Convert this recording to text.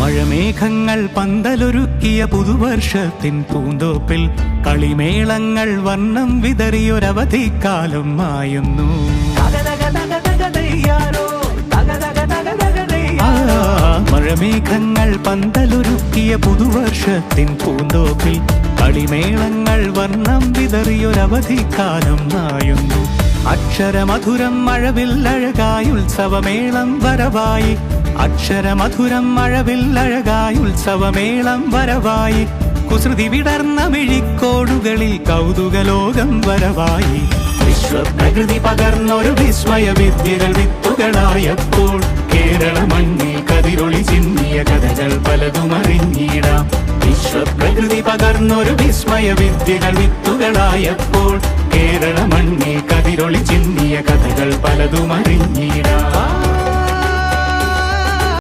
മഴമേഘങ്ങൾ പന്തലൊരുക്കിയ പുതുവർഷത്തിൻ പൂന്തോപ്പിൽ കളിമേളങ്ങൾ വർണ്ണം വിതറിയൊരവധിക്കാലം മായുന്നു. മഴമേഘങ്ങൾ പന്തലൊരുക്കിയ പുതുവർഷത്തിൻ പൂന്തോപ്പിൽ കളിമേളങ്ങൾ വർണ്ണം വിതറിയൊരവധിക്കാലം മായുന്നു. അക്ഷരമധുരം മഴവില്ലഴകായി ഉത്സവമേളം വരവായി. അക്ഷരമധുരം മഴവില്ലഴകായി ഉത്സവമേളം വരവായി. കുസൃതി വിടർന്ന മിഴിക്കോടുകളിൽ കൗതുകലോകം വരവായി. വിശ്വപ്രകൃതി പകർന്നൊരു വിസ്മയ വിദ്യകൾ വിത്തുകളായപ്പോൾ കേരള മണ്ണിൽ കതിരൊളി ചിന്നിയ കഥകൾ പലതും അറിഞ്ഞിടാം. വിശ്വപ്രകൃതി പകർന്നൊരു വിസ്മയ വിദ്യകൾ വിത്തുകളായപ്പോൾ കേരള മണ്ണിൽ കതിരൊളി ചിന്നിയ കഥകൾ പലതും അറിഞ്ഞിടാം.